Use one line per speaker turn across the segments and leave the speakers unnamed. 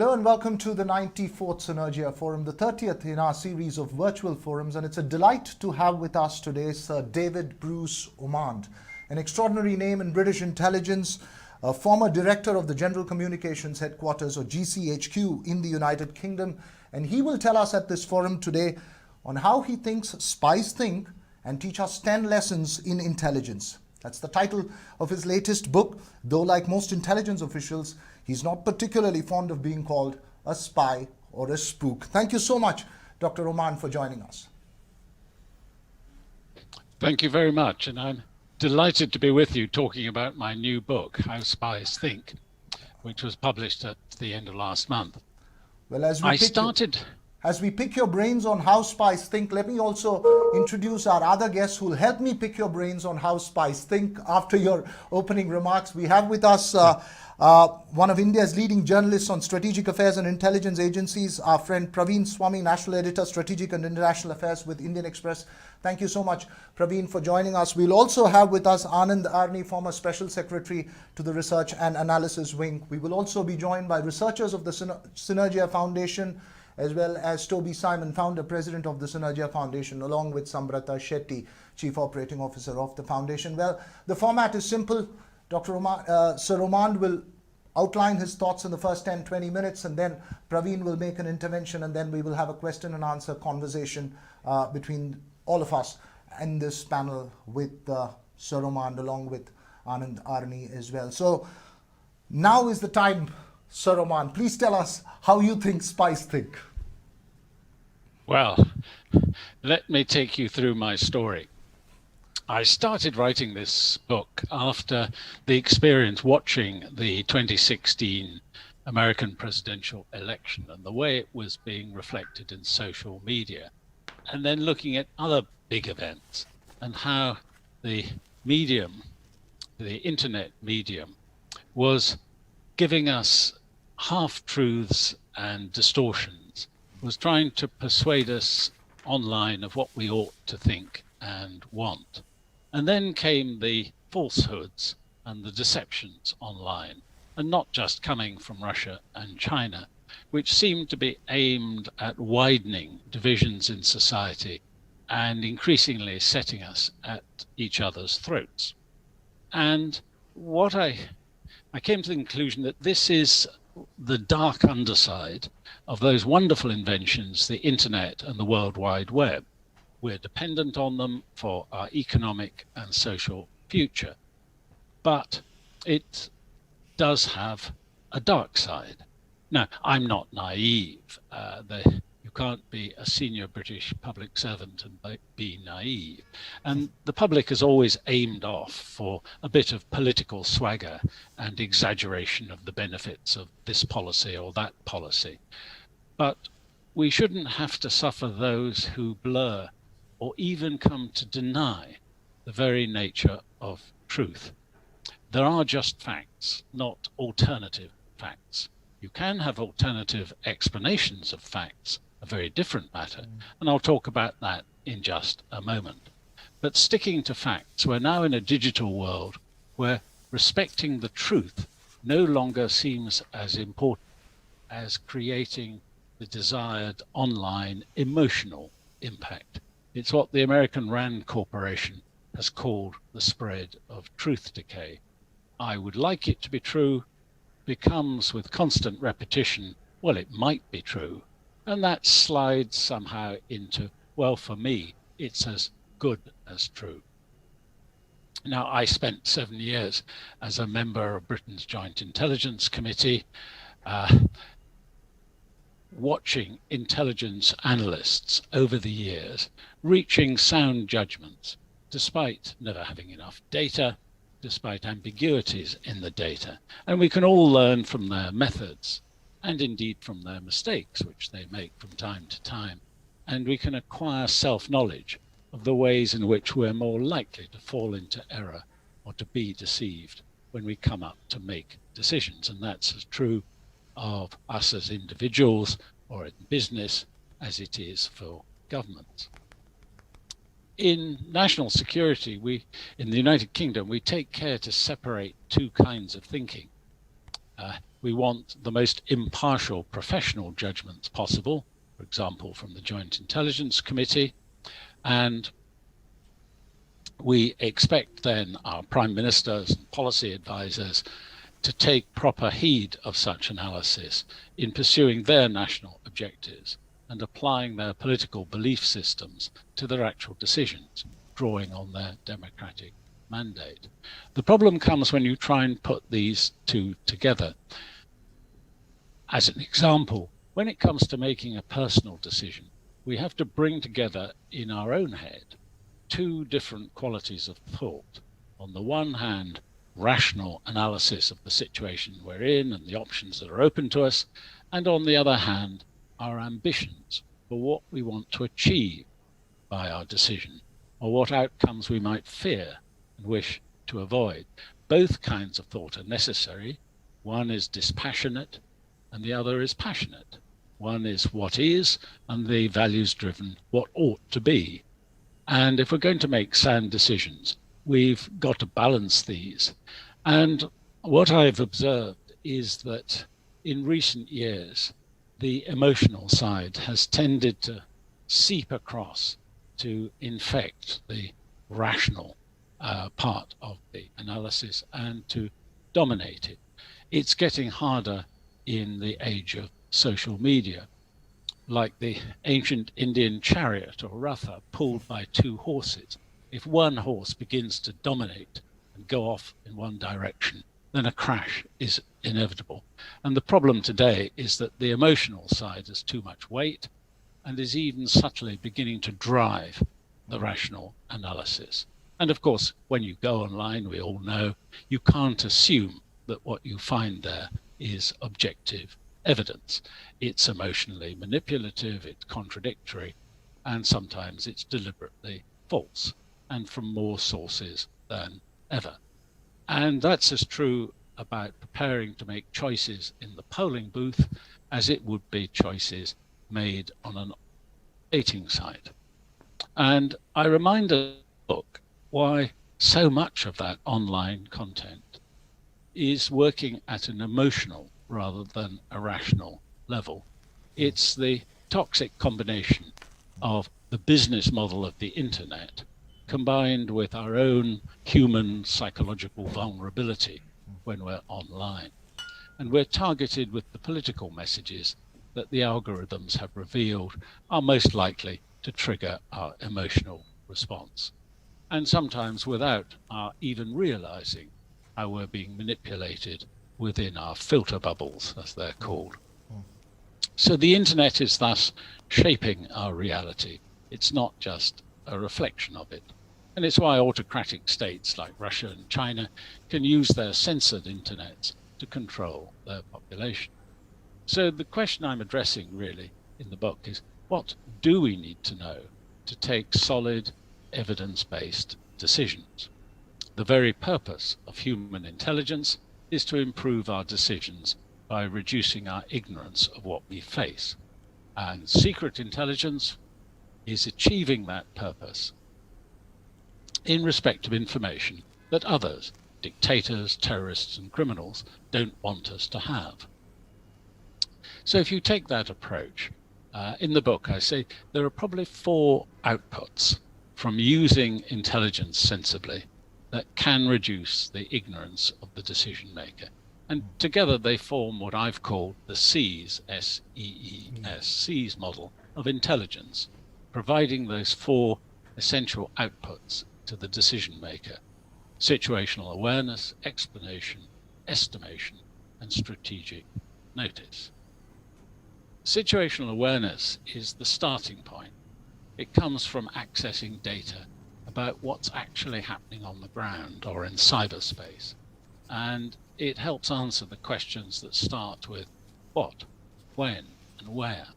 Hello and welcome to the 94th Synergia Forum, the 30th in our series of virtual forums, and it's a delight to have with us today Sir David Bruce Ormond, an extraordinary name in British intelligence, a former director of the General Communications Headquarters or GCHQ in the United Kingdom, and he will tell us at this forum today on how he thinks spies think and teach us 10 lessons in intelligence. That's the title of his latest book, though like most intelligence officials, he's not particularly fond of being called a spy or a spook. Thank you so much, Dr. Ormond, for joining us.
Thank you very much, and I'm delighted to be with you talking about my new book, How Spies Think, which was published at the end of last month.
Well, as we pick your brains on how spies think, let me also introduce our other guests who will help me pick your brains on how spies think after your opening remarks. We have with us one of India's leading journalists on strategic affairs and intelligence agencies, our friend Praveen Swami, National Editor, Strategic and International Affairs with Indian Express. Thank you so much, Praveen, for joining us. We'll also have with us Anand Arni, former Special Secretary to the Research and Analysis Wing. We will also be joined by researchers of the Synergia Foundation, as well as Toby Simon, founder, president of the Synergia Foundation, along with Sambrata Shetty, chief operating officer of the foundation. Well, the format is simple. Sir Ormond will outline his thoughts in the first 10-20 minutes, and then Praveen will make an intervention, and then we will have a question and answer conversation between all of us in this panel with Sir Ormond, along with Anand Arni as well. So now is the time, Sir Ormond. Please tell us how you think spies think.
Well, let me take you through my story. I started writing this book after the experience watching the 2016 American presidential election and the way it was being reflected in social media, and then looking at other big events and how the medium, the internet medium, was giving us half-truths and distortions, was trying to persuade us online of what we ought to think and want. And then came the falsehoods and the deceptions online, and not just coming from Russia and China, which seemed to be aimed at widening divisions in society and increasingly setting us at each other's throats. And what I came to the conclusion that this is the dark underside of those wonderful inventions, the internet and the World Wide Web. We're dependent on them for our economic and social future, but it does have a dark side. Now, I'm not naive. You can't be a senior British public servant and be naive. And the public has always aimed off for a bit of political swagger and exaggeration of the benefits of this policy or that policy. But we shouldn't have to suffer those who blur or even come to deny the very nature of truth. There are just facts, not alternative facts. You can have alternative explanations of facts, a very different matter, and I'll talk about that in just a moment. But sticking to facts, we're now in a digital world where respecting the truth no longer seems as important as creating the desired online emotional impact. It's what the American Rand Corporation has called the spread of truth decay. I would like it to be true becomes, with constant repetition, well, it might be true. And that slides somehow into, well, for me, it's as good as true. Now, I spent 7 years as a member of Britain's Joint Intelligence Committee, watching intelligence analysts over the years reaching sound judgments, despite never having enough data, despite ambiguities in the data. And we can all learn from their methods and indeed from their mistakes, which they make from time to time. And we can acquire self-knowledge of the ways in which we're more likely to fall into error or to be deceived when we come up to make decisions. And that's as true of us as individuals or in business as it is for governments. In national security, in the United Kingdom, we take care to separate two kinds of thinking. We want the most impartial professional judgments possible, for example, from the Joint Intelligence Committee. And we expect then our prime ministers and policy advisors to take proper heed of such analysis in pursuing their national objectives and applying their political belief systems to their actual decisions, drawing on their democratic mandate. The problem comes when you try and put these two together. As an example, when it comes to making a personal decision, we have to bring together in our own head two different qualities of thought. On the one hand, rational analysis of the situation we're in and the options that are open to us, and on the other hand, our ambitions for what we want to achieve by our decision, or what outcomes we might fear and wish to avoid. Both kinds of thought are necessary. One is dispassionate and the other is passionate. One is what is, and the values-driven what ought to be. And if we're going to make sound decisions, we've got to balance these. And what I've observed is that in recent years, the emotional side has tended to seep across to infect the rational part of the analysis and to dominate it. It's getting harder in the age of social media, like the ancient Indian chariot or ratha pulled by two horses. If one horse begins to dominate and go off in one direction, then a crash is inevitable. And the problem today is that the emotional side has too much weight and is even subtly beginning to drive the rational analysis. And of course, when you go online, we all know, you can't assume that what you find there is objective evidence. It's emotionally manipulative, it's contradictory, and sometimes it's deliberately false, and from more sources than ever. And that's as true about preparing to make choices in the polling booth as it would be choices made on an dating site. And I remind the book why so much of that online content is working at an emotional rather than a rational level. It's the toxic combination of the business model of the internet combined with our own human psychological vulnerability when we're online. And we're targeted with the political messages that the algorithms have revealed are most likely to trigger our emotional response. And sometimes without our even realizing how we're being manipulated within our filter bubbles, as they're called. So the internet is thus shaping our reality. It's not just a reflection of it. And it's why autocratic states like Russia and China can use their censored internets to control their population. So the question I'm addressing really in the book is, what do we need to know to take solid, evidence-based decisions? The very purpose of human intelligence is to improve our decisions by reducing our ignorance of what we face. And secret intelligence is achieving that purpose in respect of information that others, dictators, terrorists, and criminals, don't want us to have. So if you take that approach, in the book I say there are probably 4 outputs from using intelligence sensibly that can reduce the ignorance of the decision maker. And together they form what I've called the SEES, S-E-E-S, SEES model of intelligence, providing those 4 essential outputs to the decision maker: situational awareness, explanation, estimation, and strategic notice. Situational awareness is the starting point. It comes from accessing data about what's actually happening on the ground or in cyberspace. And it helps answer the questions that start with what, when, and where.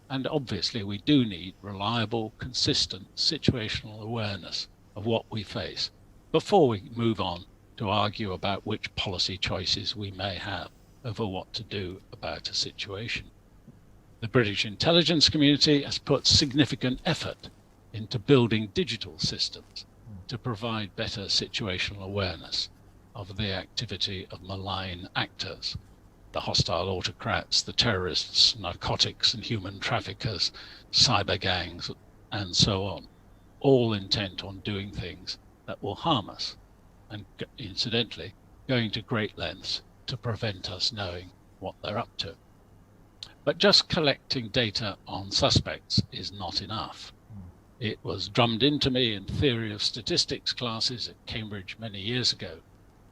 And obviously we do need reliable, consistent situational awareness of what we face before we move on to argue about which policy choices we may have over what to do about a situation. The British intelligence community has put significant effort into building digital systems to provide better situational awareness of the activity of malign actors. the hostile autocrats, the terrorists, narcotics and human traffickers, cyber gangs, and so on, all intent on doing things that will harm us, and incidentally, going to great lengths to prevent us knowing what they're up to. But just collecting data on suspects is not enough. It was drummed into me in theory of statistics classes at Cambridge many years ago.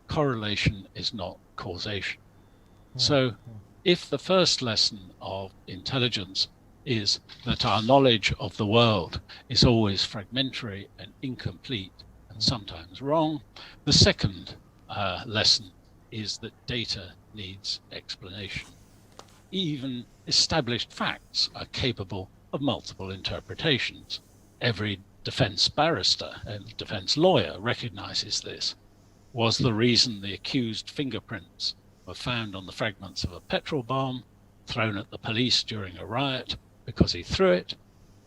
Correlation is not causation. So if the first lesson of intelligence is that our knowledge of the world is always fragmentary and incomplete and sometimes wrong, the second lesson is that data needs explanation. Even established facts are capable of multiple interpretations. Every defense barrister and defense lawyer recognizes this. Was the reason the accused fingerprints were found on the fragments of a petrol bomb thrown at the police during a riot because he threw it?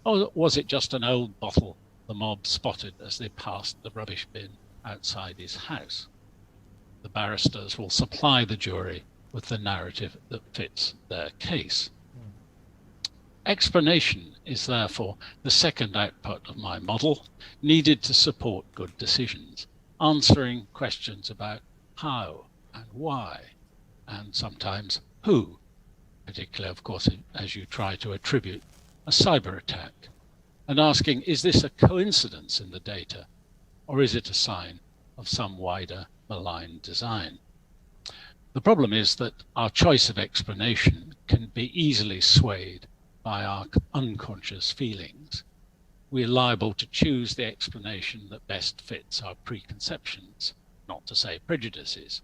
Or was it just an old bottle the mob spotted as they passed the rubbish bin outside his house? The barristers will supply the jury with the narrative that fits their case. Explanation is therefore the second output of my model, needed to support good decisions, answering questions about how and why, and sometimes who, particularly, of course, as you try to attribute a cyber attack, and asking, is this a coincidence in the data, or is it a sign of some wider malign design? The problem is that our choice of explanation can be easily swayed by our unconscious feelings. We're liable to choose the explanation that best fits our preconceptions, not to say prejudices.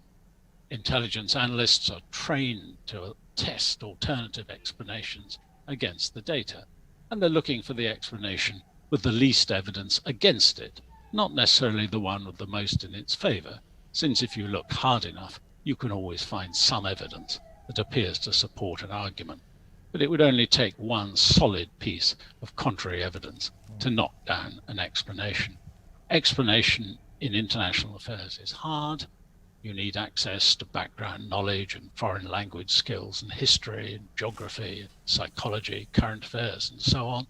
Intelligence analysts are trained to test alternative explanations against the data, and they're looking for the explanation with the least evidence against it, not necessarily the one with the most in its favor, since if you look hard enough, you can always find some evidence that appears to support an argument. But it would only take one solid piece of contrary evidence to knock down an explanation. Explanation in international affairs is hard. You need access to background knowledge and foreign language skills and history and geography and psychology, current affairs and so on.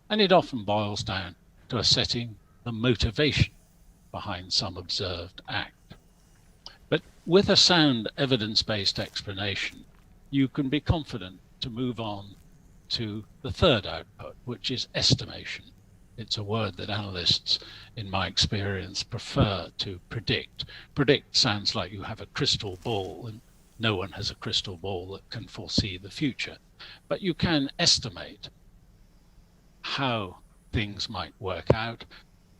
And it often boils down to assessing the motivation behind some observed act. But with a sound evidence-based explanation, you can be confident to move on to the third output, which is estimation. It's a word that analysts, in my experience, prefer to predict. Predict sounds like you have a crystal ball, and no one has a crystal ball that can foresee the future. But you can estimate how things might work out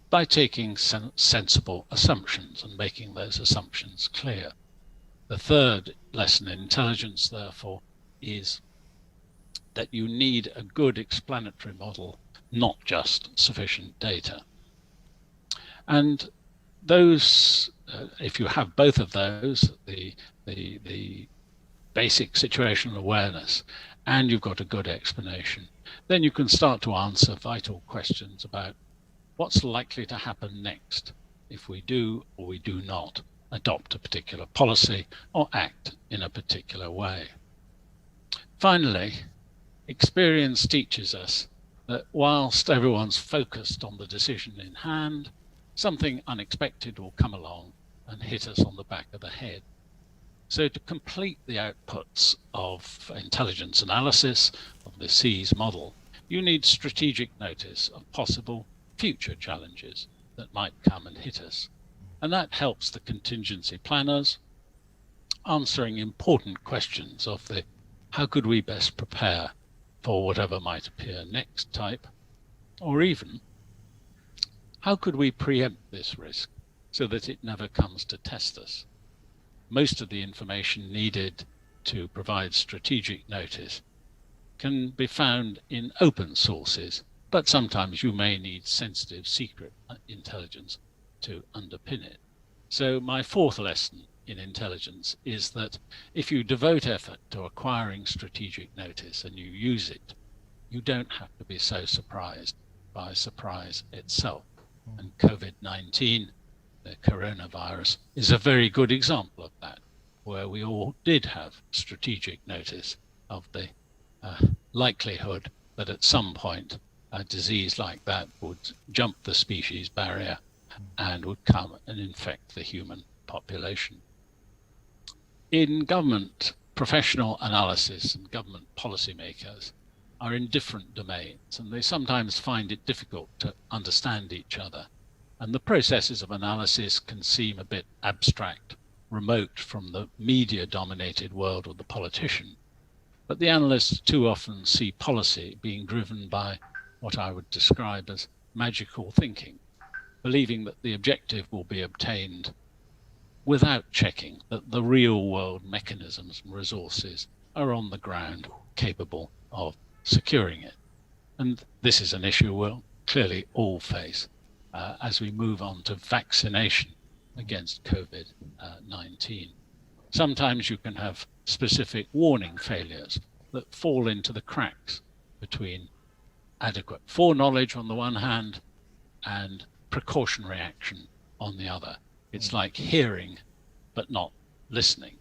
by taking sensible assumptions and making those assumptions clear. The third lesson in intelligence, therefore, is that you need a good explanatory model, not just sufficient data. And those, if you have both of those, the basic situational awareness, and you've got a good explanation, then you can start to answer vital questions about what's likely to happen next if we do or we do not adopt a particular policy or act in a particular way. Finally, experience teaches us that whilst everyone's focused on the decision in hand, something unexpected will come along and hit us on the back of the head. So to complete the outputs of intelligence analysis of the SEAS model, you need strategic notice of possible future challenges that might come and hit us. And that helps the contingency planners answering important questions of the how could we best prepare for whatever might appear next type, or even how could we preempt this risk so that it never comes to test us. Most of the information needed to provide strategic notice can be found in open sources, but sometimes you may need sensitive secret intelligence to underpin it. So my fourth lesson in intelligence is that if you devote effort to acquiring strategic notice and you use it, you don't have to be so surprised by surprise itself. And COVID-19, the coronavirus, is a very good example of that. where we all did have strategic notice of the likelihood that at some point a disease like that would jump the species barrier and would come and infect the human population. In government, professional analysis and government policymakers are in different domains, and they sometimes find it difficult to understand each other. And the processes of analysis can seem a bit abstract, remote from the media-dominated world of the politician. But the analysts too often see policy being driven by what I would describe as magical thinking, believing that the objective will be obtained without checking that the real world mechanisms and resources are on the ground capable of securing it. And this is an issue we'll clearly all face as we move on to vaccination against COVID-19. Sometimes you can have specific warning failures that fall into the cracks between adequate foreknowledge on the one hand and precautionary action on the other. It's like hearing but not listening.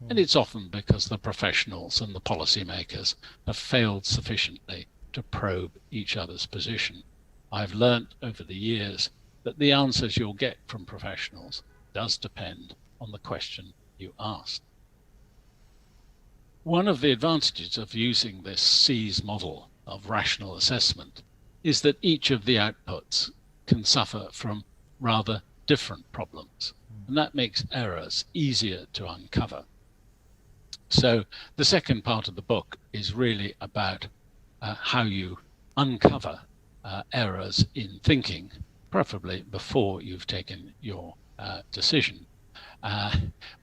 And it's often because the professionals and the policymakers have failed sufficiently to probe each other's position. I've learnt over the years that the answers you'll get from professionals does depend on the question you ask. One of the advantages of using this SEAS model of rational assessment is that each of the outputs can suffer from rather different problems, and that makes errors easier to uncover. So the second part of the book is really about how you uncover errors in thinking, preferably before you've taken your decision.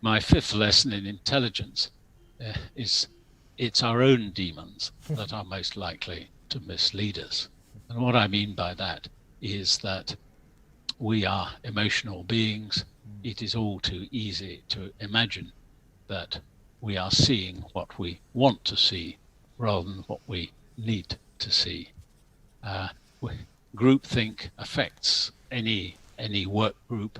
My fifth lesson in intelligence is it's our own demons that are most likely to mislead us. And what I mean by that is that we are emotional beings. It is all too easy to imagine that we are seeing what we want to see rather than what we need to see. Groupthink affects any work group.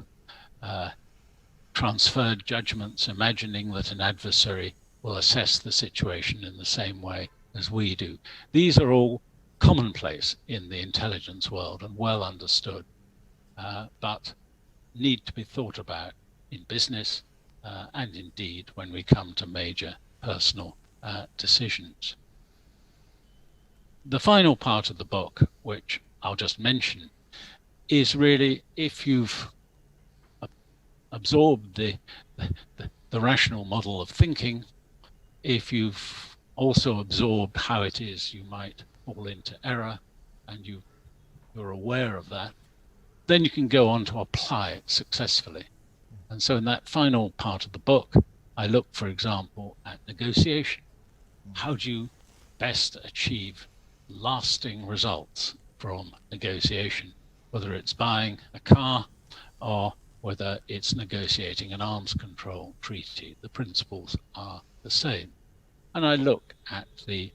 Transferred judgments, imagining that an adversary will assess the situation in the same way as we do. These are all commonplace in the intelligence world and well understood, but need to be thought about in business and indeed when we come to major personal decisions. The final part of the book, which I'll just mention, is really if you've absorbed the rational model of thinking, if you've also absorbed how it is you might fall into error and you're aware of that, then you can go on to apply it successfully. And so in that final part of the book, I look, for example, at negotiation. How do you best achieve lasting results from negotiation, whether it's buying a car or whether it's negotiating an arms control treaty? The principles are the same. And I look at the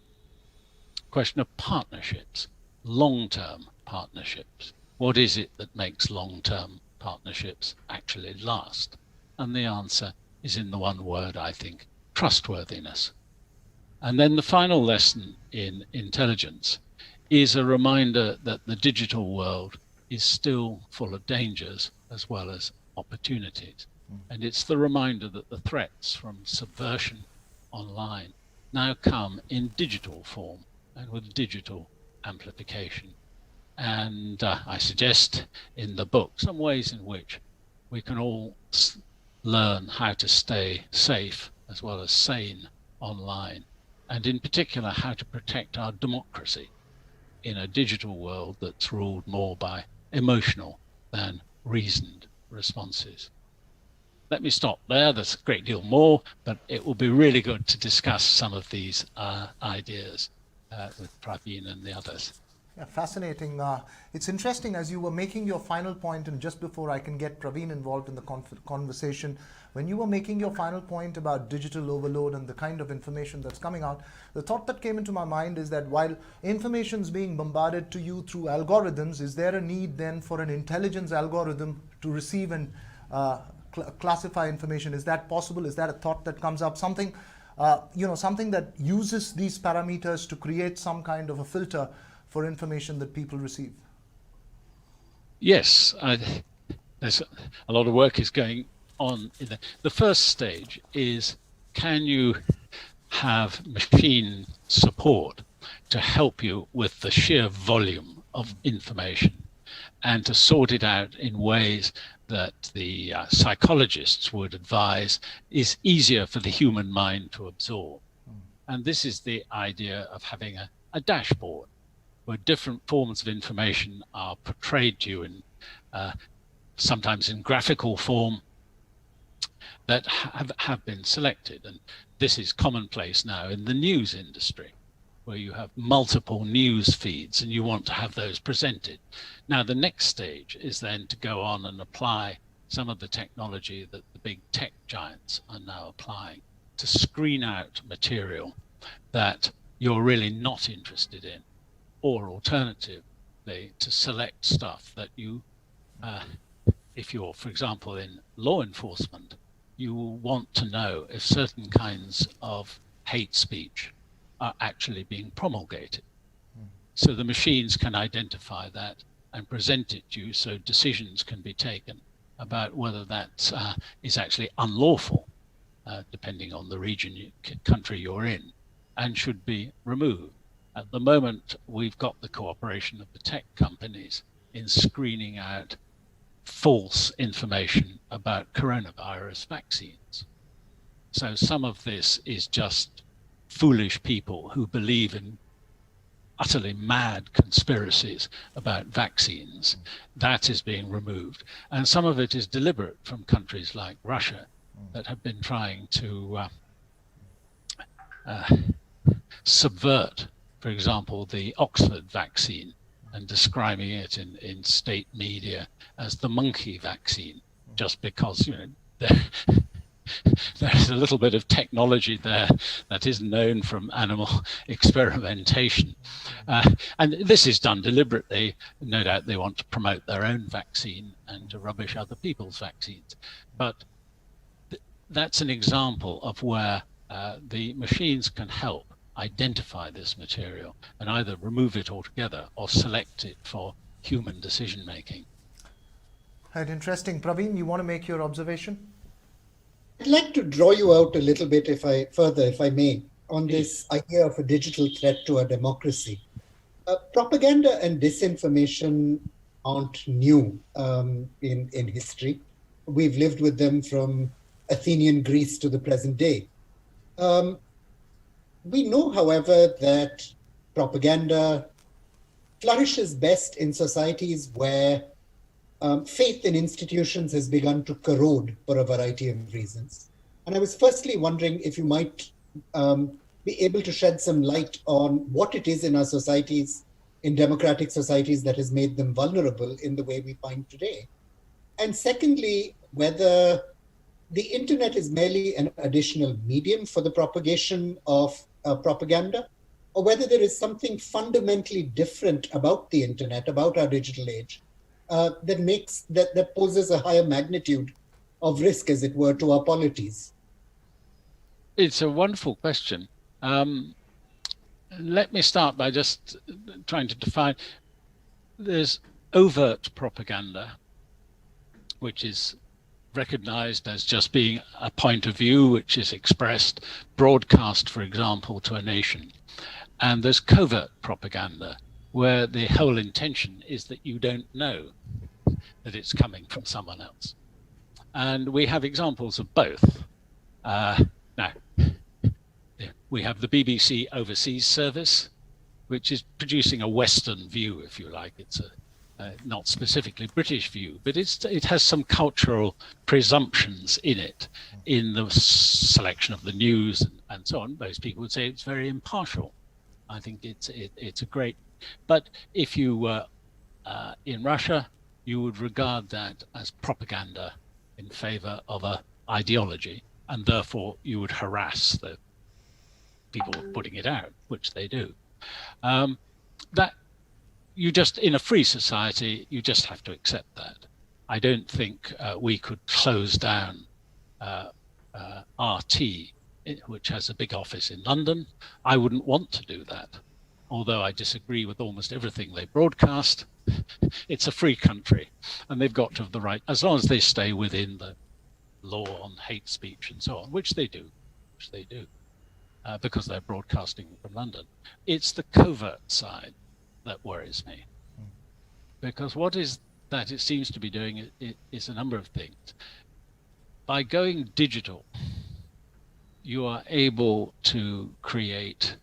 question of partnerships, long-term partnerships. What is it that makes long-term partnerships actually last? And the answer is in the one word, I think, trustworthiness. And then the final lesson in intelligence is a reminder that the digital world is still full of dangers as well as opportunities. And it's the reminder that the threats from subversion online now come in digital form and with digital amplification. And I suggest in the book some ways in which we can all learn how to stay safe as well as sane online, and in particular how to protect our democracy in a digital world that's ruled more by emotional than reasoned responses. Let me stop there. There's a great deal more, but it will be really good to discuss some of these ideas with Praveen and the others.
Yeah, fascinating. It's interesting as you were making your final point, and just before I can get Praveen involved in the conversation, when you were making your final point about digital overload and the kind of information that's coming out, the thought that came into my mind is that while information is being bombarded to you through algorithms, is there a need then for an intelligence algorithm to receive and classify information? Is that possible? Is that a thought that comes up? Something, something that uses these parameters to create some kind of a filter for information that people receive?
Yes, there's a lot of work is going on in there. The first stage is, can you have machine support to help you with the sheer volume of information and to sort it out in ways that the psychologists would advise is easier for the human mind to absorb. And this is the idea of having a dashboard where different forms of information are portrayed to you in sometimes in graphical form that have been selected. And this is commonplace now in the news industry, where you have multiple news feeds and you want to have those presented. Now, the next stage is then to go on and apply some of the technology that the big tech giants are now applying to screen out material that you're really not interested in, or alternatively, to select stuff that you, if you're, for example, in law enforcement, you will want to know if certain kinds of hate speech are actually being promulgated. So the machines can identify that and present it to you so decisions can be taken about whether that is actually unlawful, depending on the region, country you're in, and should be removed. At the moment, we've got the cooperation of the tech companies in screening out false information about coronavirus vaccines. So some of this is just foolish people who believe in utterly mad conspiracies about vaccines. That is being removed. And some of it is deliberate from countries like Russia that have been trying to subvert, for example, the Oxford vaccine and describing it in state media as the monkey vaccine, just because, there's a little bit of technology there that is known from animal experimentation. And this is done deliberately. No doubt they want to promote their own vaccine and to rubbish other people's vaccines. But that's an example of where the machines can help identify this material and either remove it altogether or select it for human decision making.
Right, interesting. Praveen, you want to make your observation?
I'd like to draw you out a little bit, if I may, on this idea of a digital threat to our democracy. Propaganda and disinformation aren't new in history. We've lived with them from Athenian Greece to the present day. We know, however, that propaganda flourishes best in societies where faith in institutions has begun to corrode for a variety of reasons. And I was firstly wondering if you might be able to shed some light on what it is in our societies, in democratic societies, that has made them vulnerable in the way we find today. And secondly, whether the internet is merely an additional medium for the propagation of propaganda, or whether there is something fundamentally different about the internet, about our digital age, that poses a higher magnitude of risk, as it were, to our polities.
It's a wonderful question. Let me start by just trying to define. There's overt propaganda, which is recognized as just being a point of view which is expressed, broadcast, for example, to a nation. And there's covert propaganda, where the whole intention is that you don't know that it's coming from someone else. And we have examples of both. Now, we have the BBC Overseas Service, which is producing a Western view, if you like. It's a not specifically British view, but it has some cultural presumptions in it, in the selection of the news and so on. Most people would say it's very impartial. I think it's a great. But if you were in Russia, you would regard that as propaganda in favor of a ideology, and therefore you would harass the people putting it out, which they do. That you just, in a free society, you just have to accept that. I don't think we could close down RT, which has a big office in London. I wouldn't want to do that, although I disagree with almost everything they broadcast. It's a free country, and they've got to have the right, as long as they stay within the law on hate speech and so on, which they do, because they're broadcasting from London. It's the covert side that worries me, because what is that it seems to be doing is a number of things. By going digital, you are able to create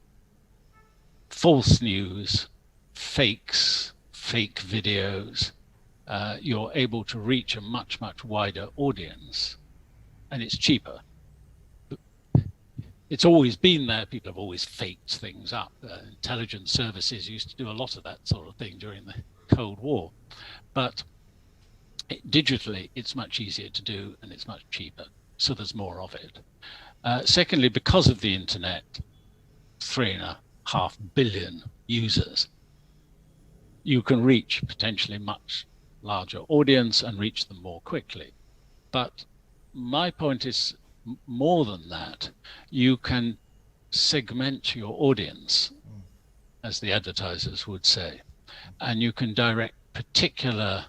false news, fakes, fake videos. You're able to reach a much, much wider audience, and it's cheaper. It's always been there. People have always faked things up. Intelligence services used to do a lot of that sort of thing during the Cold War. But digitally, it's much easier to do, and it's much cheaper. So there's more of it. Secondly, because of the internet, 3.5 billion users, you can reach potentially much larger audience and reach them more quickly. But my point is more than that. You can segment your audience, as the advertisers would say, and you can direct particular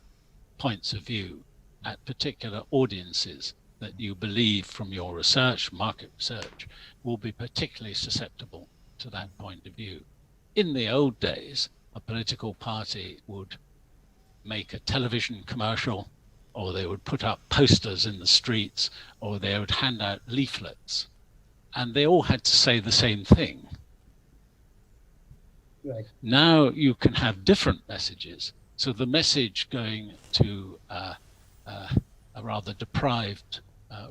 points of view at particular audiences that you believe from your research, market research, will be particularly susceptible to that point of view. In the old days, a political party would make a television commercial, or they would put up posters in the streets, or they would hand out leaflets, and they all had to say the same thing.
Right.
Now you can have different messages. So the message going to a rather deprived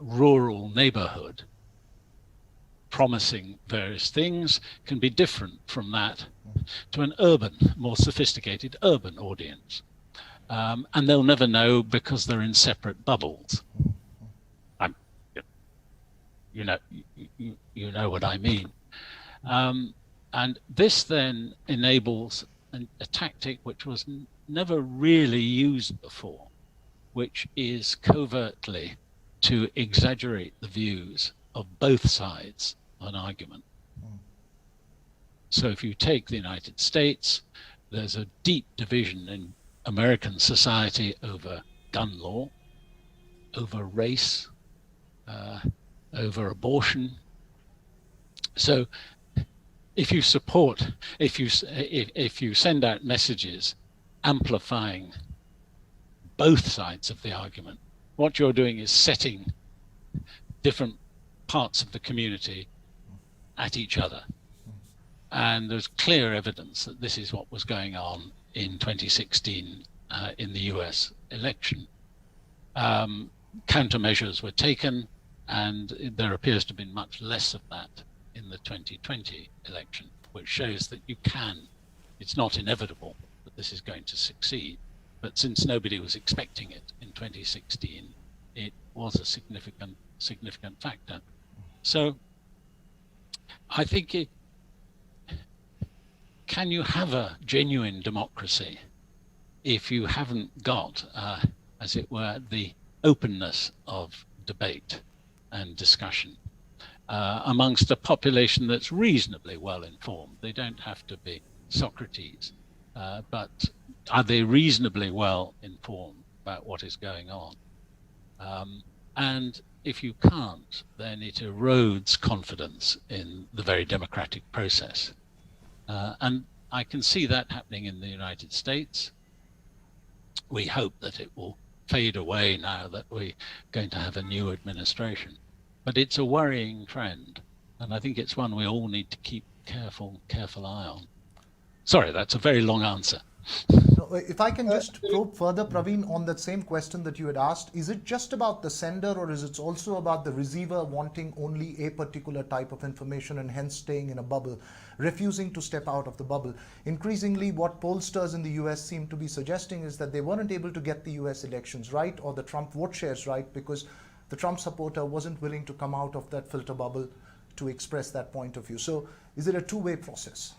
rural neighborhood, promising various things, can be different from that to an urban, more sophisticated urban audience. And they'll never know because they're in separate bubbles. You know what I mean. And this then enables a tactic which was never really used before, which is covertly to exaggerate the views of both sides of an argument. So if you take the United States, there's a deep division in American society over gun law, over race, over abortion. So if you support, if you send out messages amplifying both sides of the argument, what you're doing is setting different parts of the community at each other. And there's clear evidence that this is what was going on in 2016 in the US election. Countermeasures were taken, and there appears to have been much less of that in the 2020 election, which shows that you can, it's not inevitable that this is going to succeed, but since nobody was expecting it in 2016, it was a significant factor. So I think can you have a genuine democracy if you haven't got, as it were, the openness of debate and discussion amongst a population that's reasonably well informed? They don't have to be Socrates, but are they reasonably well informed about what is going on? And if you can't, then it erodes confidence in the very democratic process. And I can see that happening in the United States. We hope that it will fade away now that we're going to have a new administration. But it's a worrying trend, and I think it's one we all need to keep careful eye on. Sorry, that's a very long answer.
No, if I can just probe further, Praveen, on that same question that you had asked, is it just about the sender, or is it also about the receiver wanting only a particular type of information and hence staying in a bubble, refusing to step out of the bubble? Increasingly, what pollsters in the US seem to be suggesting is that they weren't able to get the US elections right or the Trump vote shares right because the Trump supporter wasn't willing to come out of that filter bubble to express that point of view. So is it a two-way process?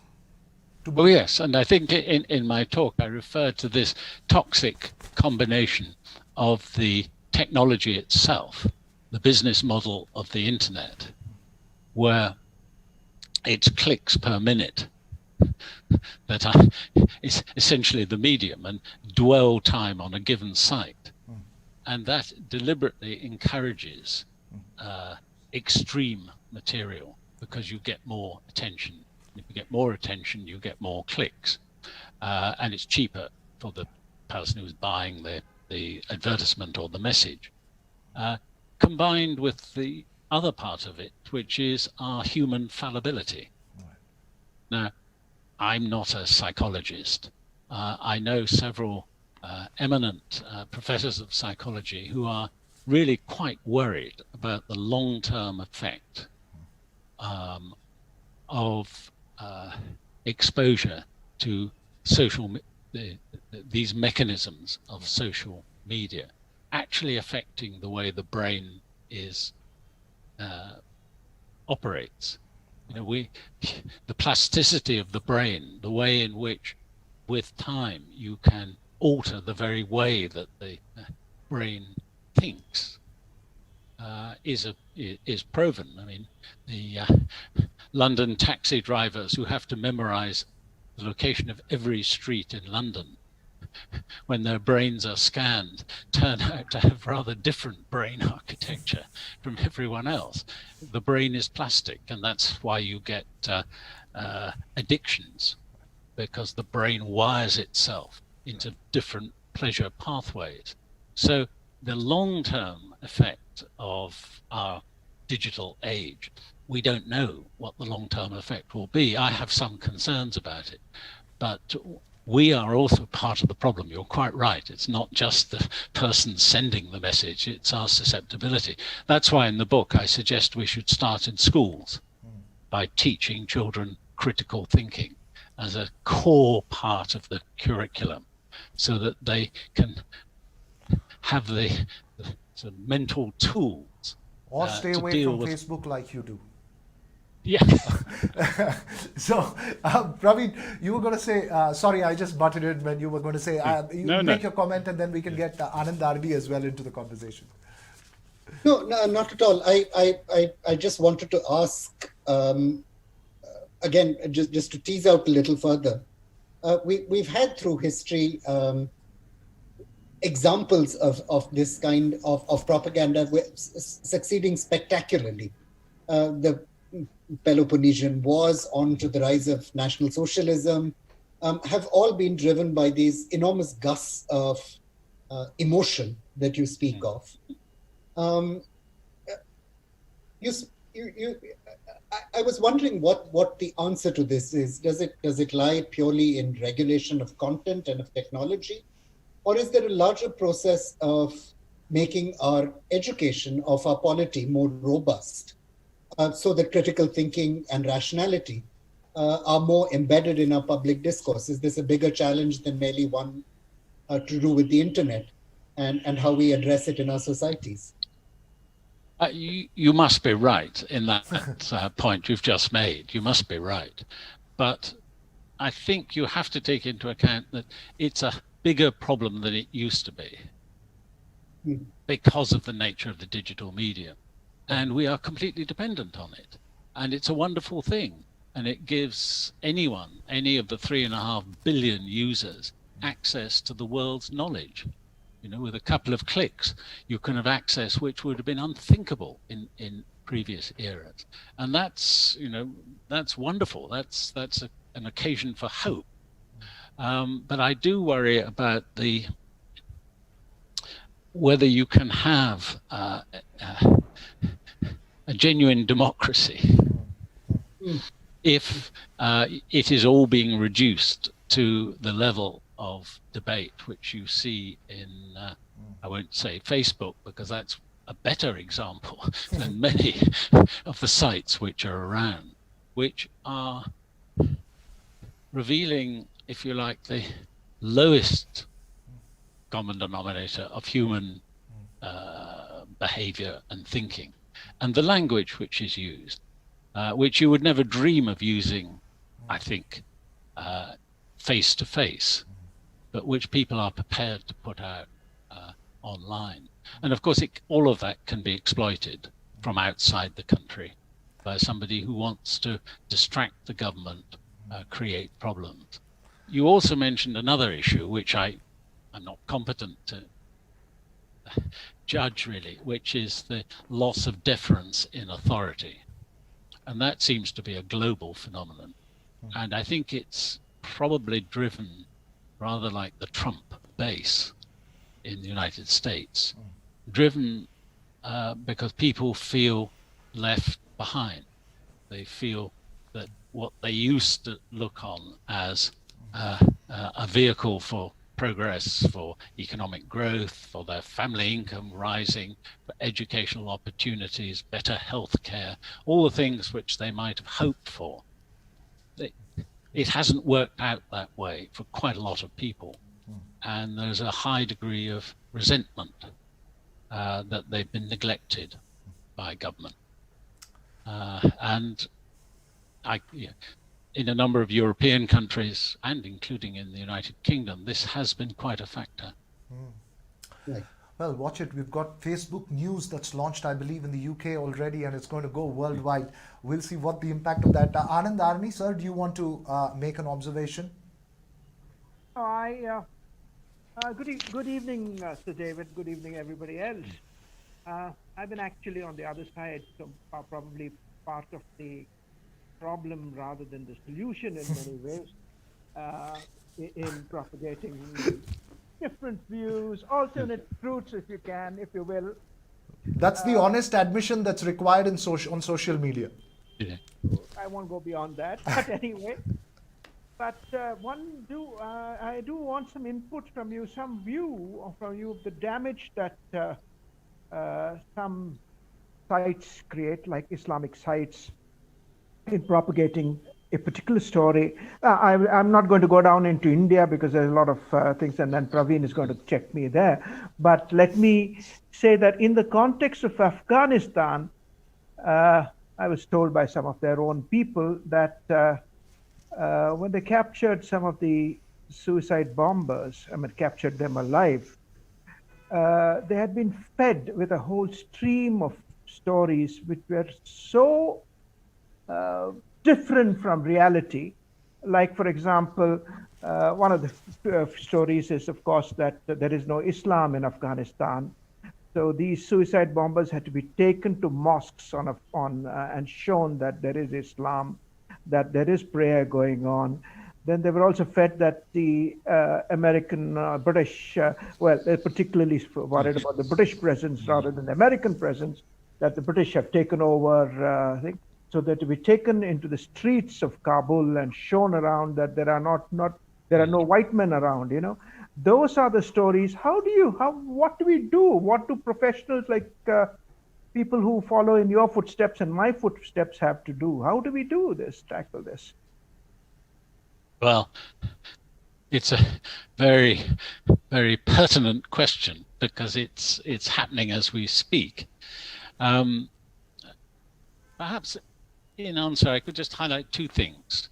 Oh, yes. And I think in my talk, I referred to this toxic combination of the technology itself, the business model of the internet, where it's clicks per minute that is essentially the medium, and dwell time on a given site. And that deliberately encourages extreme material because you get more attention. If you get more attention, you get more clicks. And it's cheaper for the person who's buying the advertisement or the message. Combined with the other part of it, which is our human fallibility. Right. Now, I'm not a psychologist. I know several eminent professors of psychology who are really quite worried about the long-term effect of exposure to these mechanisms of social media actually affecting the way the brain operates. You know, the plasticity of the brain, the way in which with time you can alter the very way that the brain thinks is proven. I mean, the London taxi drivers who have to memorize the location of every street in London when their brains are scanned turn out to have rather different brain architecture from everyone else. The brain is plastic, and that's why you get addictions, because the brain wires itself into different pleasure pathways. So the long-term effect of our digital age, we don't know what the long-term effect will be. I have some concerns about it, but we are also part of the problem. You're quite right. It's not just the person sending the message, it's our susceptibility. That's why in the book I suggest we should start in schools by teaching children critical thinking as a core part of the curriculum, so that they can have the sort of mental tools.
Or stay away from Facebook like you do.
Yeah.
So, Praveen, you were going to say, sorry, I just butted in when you were going to say, make your comment, and then we can get Anand Darby as well into the conversation.
No, not at all. I just wanted to ask, again, just to tease out a little further. We've had through history examples of this kind of propaganda succeeding spectacularly. The Peloponnesian Wars on to the rise of National Socialism have all been driven by these enormous gusts of emotion that you speak of. I was wondering what the answer to this is. Does it lie purely in regulation of content and of technology? Or is there a larger process of making our education of our polity more robust, so that critical thinking and rationality are more embedded in our public discourse? Is this a bigger challenge than merely one to do with the internet and how we address it in our societies?
You must be right in that point you've just made. You must be right. But I think you have to take into account that it's a bigger problem than it used to be because of the nature of the digital medium. And we are completely dependent on it. And it's a wonderful thing. And it gives anyone, any of the 3.5 billion users, access to the world's knowledge. You know, with a couple of clicks, you can have access which would have been unthinkable in previous eras. And that's, you know, that's wonderful. That's an occasion for hope. But I do worry about whether you can have a genuine democracy if it is all being reduced to the level of debate which you see in, I won't say Facebook, because that's a better example than many of the sites which are around, which are revealing, if you like, the lowest common denominator of human behavior and thinking, and the language which is used, which you would never dream of using, I think, face to face, but which people are prepared to put out online. And of course, all of that can be exploited from outside the country by somebody who wants to distract the government, create problems. You also mentioned another issue, which I'm not competent to judge really, which is the loss of deference in authority. And that seems to be a global phenomenon. And I think it's probably driven rather like the Trump base in the United States, driven because people feel left behind. They feel that what they used to look on as a vehicle for progress, for economic growth, for their family income rising, for educational opportunities, better health care, all the things which they might have hoped for. It hasn't worked out that way for quite a lot of people. And there's a high degree of resentment that they've been neglected by government. And in a number of European countries, and including in the United Kingdom, this has been quite a factor.
Right.
Well, watch it. We've got Facebook News that's launched, I believe, in the UK already, and it's going to go worldwide. We'll see what the impact of that. Anand Arni, sir, do you want to make an observation?
Good evening, Sir David. Good evening, everybody else. I've been actually on the other side, so probably part of the problem rather than the solution in many ways, in propagating different views, alternate truths, if you will.
That's the honest admission that's required on social media.
Yeah.
I won't go beyond that, but anyway. But I do want some input from you, some view from you of the damage that some sites create, like Islamic sites, in propagating a particular story. I'm not going to go down into India because there's a lot of things, and then Praveen is going to check me there. But let me say that in the context of Afghanistan, I was told by some of their own people that when they captured some of the suicide bombers, captured them alive, they had been fed with a whole stream of stories which were so different from reality. Like, for example, one of the stories is, of course, that there is no Islam in Afghanistan. So these suicide bombers had to be taken to mosques and shown that there is Islam, that there is prayer going on. Then they were also fed that the American, British, they're particularly worried about the British presence rather than the American presence, that the British have taken over, I think, so that to be taken into the streets of Kabul and shown around that there are there are no white men around, Those are the stories. What do we do? What do professionals like people who follow in your footsteps and my footsteps have to do? How do we do this, tackle this?
Well, it's a very, very pertinent question because it's happening as we speak. Perhaps in answer, I could just highlight two things.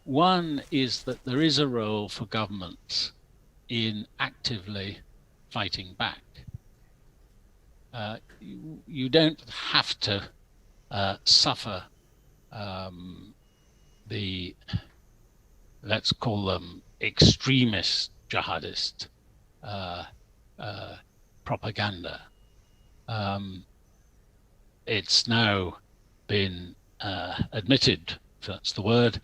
One is that there is a role for governments in actively fighting back. You don't have to suffer let's call them extremist jihadist propaganda. It's now been admitted, if that's the word,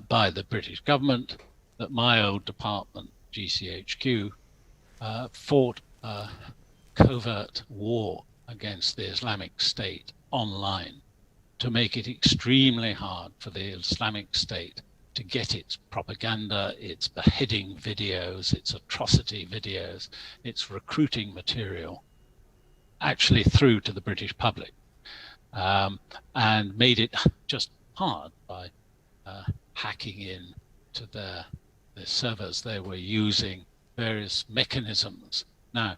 by the British government that my old department, GCHQ, fought a covert war against the Islamic State online to make it extremely hard for the Islamic State to get its propaganda, its beheading videos, its atrocity videos, its recruiting material actually through to the British public, and made it just hard by hacking in to their servers. They were using various mechanisms. Now,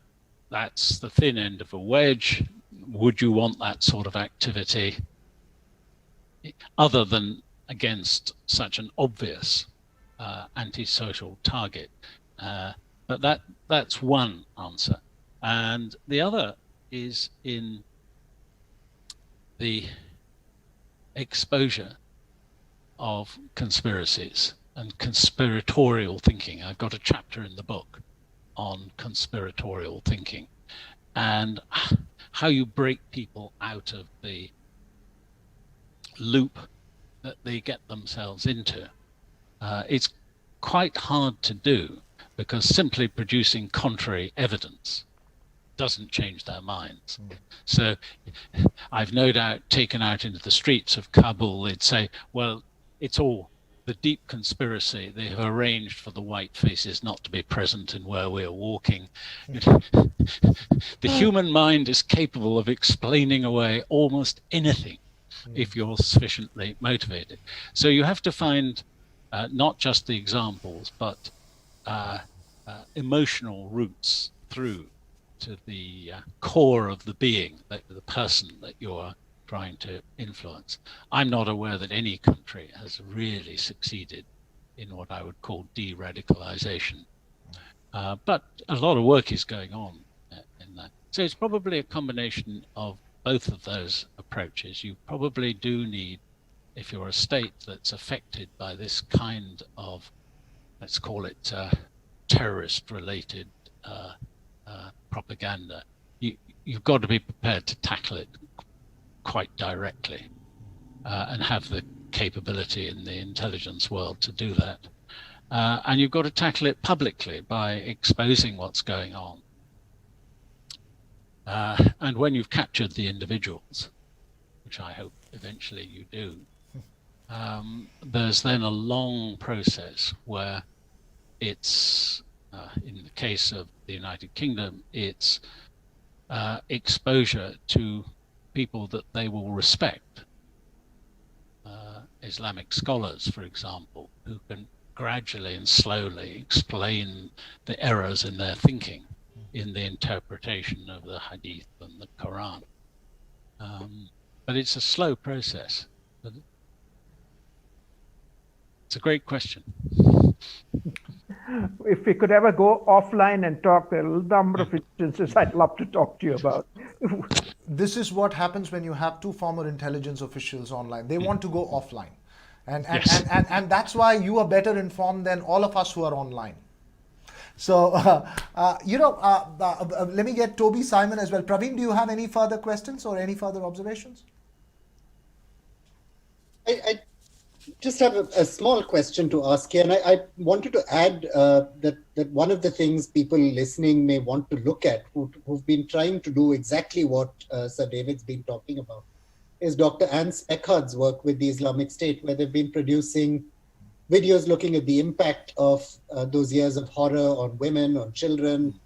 that's the thin end of a wedge. Would you want that sort of activity other than against such an obvious antisocial target. But that's one answer. And the other is in the exposure of conspiracies and conspiratorial thinking. I've got a chapter in the book on conspiratorial thinking and how you break people out of the loop that they get themselves into. It's quite hard to do because simply producing contrary evidence doesn't change their minds. So I've no doubt taken out into the streets of Kabul, they'd say, well, it's all the deep conspiracy. They have arranged for the white faces not to be present in where we're walking. The human mind is capable of explaining away almost anything if you're sufficiently motivated. So you have to find not just the examples, but emotional routes through to the core of the being, the person that you're trying to influence. I'm not aware that any country has really succeeded in what I would call de-radicalization. But a lot of work is going on in that. So it's probably a combination of both of those approaches. You probably do need, if you're a state that's affected by this kind of, let's call it terrorist-related propaganda, you've got to be prepared to tackle it quite directly and have the capability in the intelligence world to do that. And you've got to tackle it publicly by exposing what's going on. And when you've captured the individuals, which I hope eventually you do, there's then a long process where it's, in the case of the United Kingdom, it's exposure to people that they will respect. Islamic scholars, for example, who can gradually and slowly explain the errors in their thinking in the interpretation of the Hadith and the Quran. But it's a slow process. But it's a great question.
If we could ever go offline and talk, there are a number of instances I'd love to talk to you about.
This is what happens when you have two former intelligence officials online. They want to go offline. And that's why you are better informed than all of us who are online. So, let me get Toby, Simon as well. Praveen, do you have any further questions or any further observations?
I just have a small question to ask here, and I wanted to add that one of the things people listening may want to look at, who've been trying to do exactly what Sir David's been talking about, is Dr. Anne Speckhard's work with the Islamic State, where they've been producing videos looking at the impact of those years of horror on women, on children,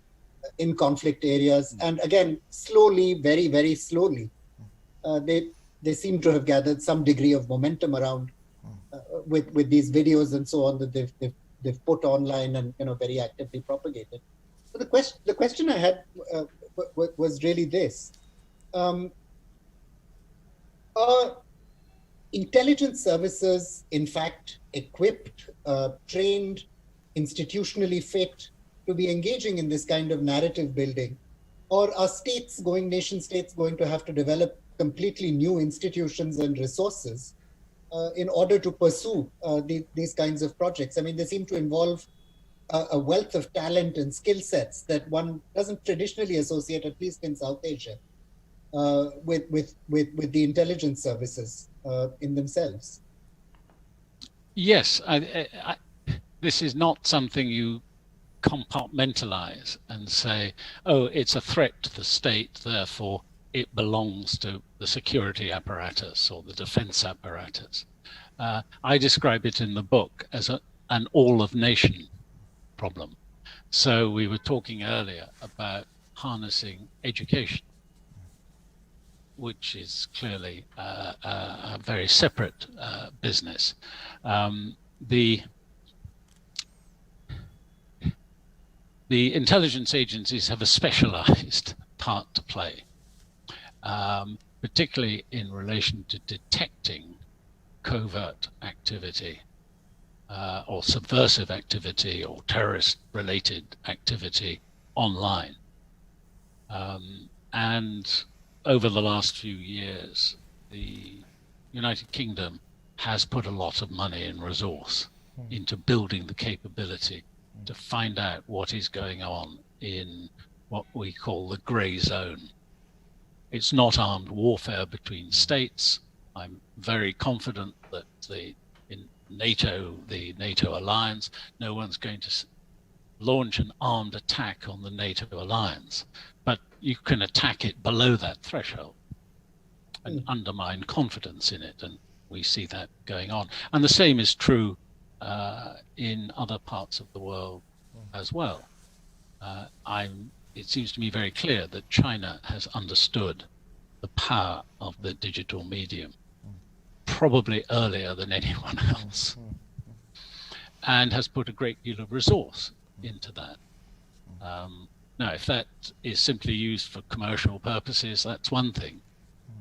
in conflict areas. And again, slowly, very, very slowly, they seem to have gathered some degree of momentum around with these videos and so on that they've put online and very actively propagated. So the question I had was really this: are intelligence services in fact equipped, trained, institutionally fit to be engaging in this kind of narrative building, or are nation states going to have to develop completely new institutions and resources in order to pursue these kinds of projects? I mean, they seem to involve a wealth of talent and skill sets that one doesn't traditionally associate, at least in South Asia, with the intelligence services in themselves.
Yes, this is not something you compartmentalize and say, oh, it's a threat to the state, therefore it belongs to the security apparatus or the defense apparatus. I describe it in the book as an all-of-nation problem. So we were talking earlier about harnessing education, which is clearly a very separate business. The intelligence agencies have a specialized part to play, particularly in relation to detecting covert activity. or subversive activity or terrorist-related activity online. And over the last few years, the United Kingdom has put a lot of money and resource into building the capability to find out what is going on in what we call the grey zone. It's not armed warfare between states. I'm very confident that in NATO, the NATO alliance, no one's going to launch an armed attack on the NATO alliance, but you can attack it below that threshold and undermine confidence in it, and we see that going on. And the same is true in other parts of the world as well. It seems to me very clear that China has understood the power of the digital medium, probably earlier than anyone else, and has put a great deal of resource into that. Now, if that is simply used for commercial purposes, that's one thing.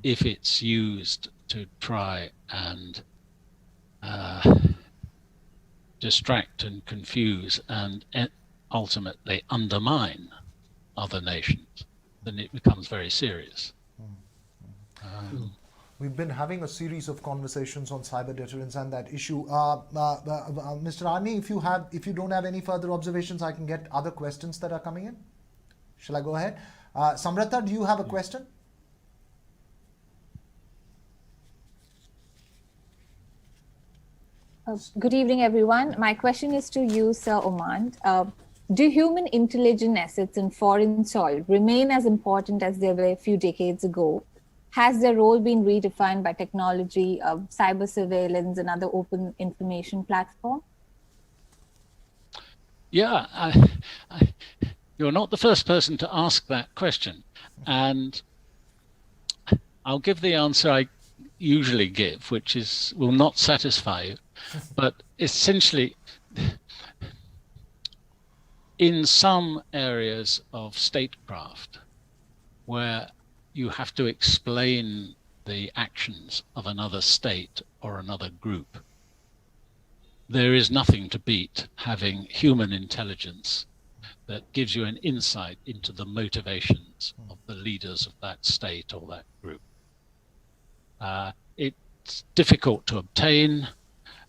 If it's used to try and distract and confuse and ultimately undermine other nations, then it becomes very serious.
We've been having a series of conversations on cyber deterrence and that issue. Mr. Arni, if you don't have any further observations, I can get other questions that are coming in. Shall I go ahead? Samrata, do you have a question?
Good evening, everyone. My question is to you, Sir Omand. Do human intelligence assets in foreign soil remain as important as they were a few decades ago? Has their role been redefined by technology, cyber surveillance, and other open information platforms?
Yeah, you're not the first person to ask that question. And I'll give the answer I usually give, which will not satisfy you. But essentially, in some areas of statecraft where you have to explain the actions of another state or another group, there is nothing to beat having human intelligence that gives you an insight into the motivations of the leaders of that state or that group. It's difficult to obtain.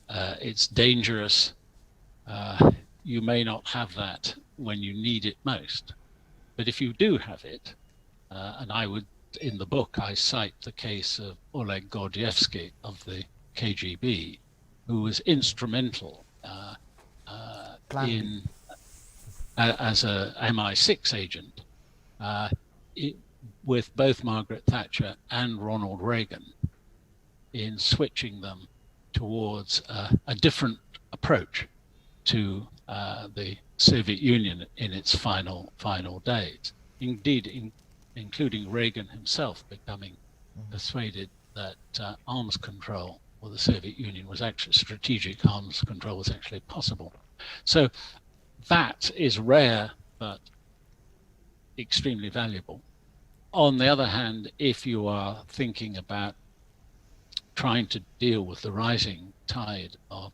It's dangerous. You may not have that when you need it most. But if you do have it, and in the book, I cite the case of Oleg Gordievsky of the KGB, who was instrumental as a MI6 agent with both Margaret Thatcher and Ronald Reagan in switching them towards a different approach to the Soviet Union in its final days. Indeed, including Reagan himself becoming persuaded that arms control for the Soviet Union was actually strategic arms control was actually possible. So that is rare, but extremely valuable. On the other hand, if you are thinking about trying to deal with the rising tide of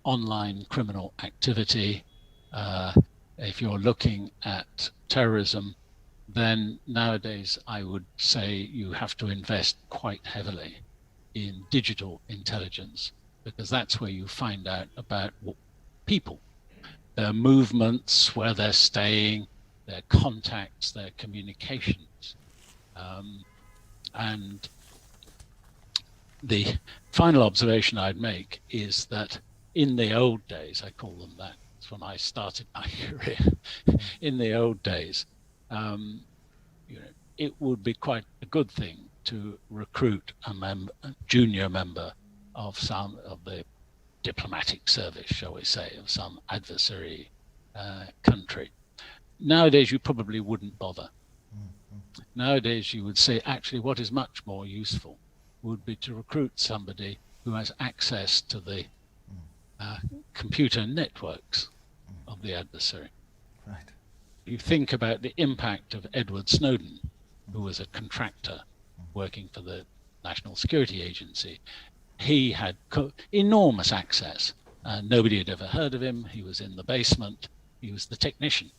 online criminal activity, if you're looking at terrorism, then nowadays I would say you have to invest quite heavily in digital intelligence, because that's where you find out about people, their movements, where they're staying, their contacts, their communications. And the final observation I'd make is that in the old days, I call them that, it's when I started my career, in the old days, it would be quite a good thing to recruit a junior member of some of the diplomatic service, shall we say, of some adversary country. Nowadays, you probably wouldn't bother. Nowadays, you would say, actually, what is much more useful would be to recruit somebody who has access to the computer networks of the adversary.
Right.
You think about the impact of Edward Snowden, who was a contractor working for the National Security Agency. He had enormous access Nobody had ever heard of him. He was in the basement. He was the technician.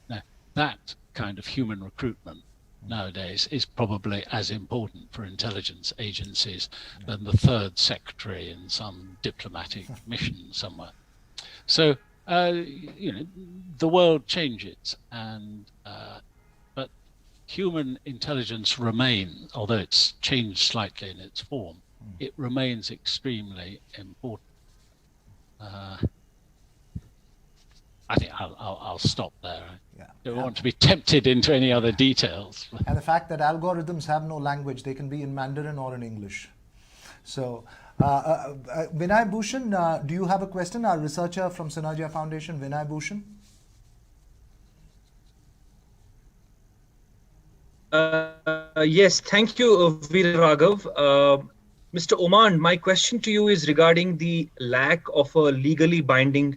Now, that kind of human recruitment nowadays is probably as important for intelligence agencies than the third secretary in some diplomatic mission somewhere. So, the world changes, but human intelligence remains, although it's changed slightly in its form, it remains extremely important. I think I'll stop there. I don't want to be tempted into any other details.
And the fact that algorithms have no language, they can be in Mandarin or in English. So, Vinay Bhushan, do you have a question? Our researcher from Synergia Foundation, Vinay Bhushan.
Yes, thank you, Veer Raghav. Mr. Oman, my question to you is regarding the lack of a legally binding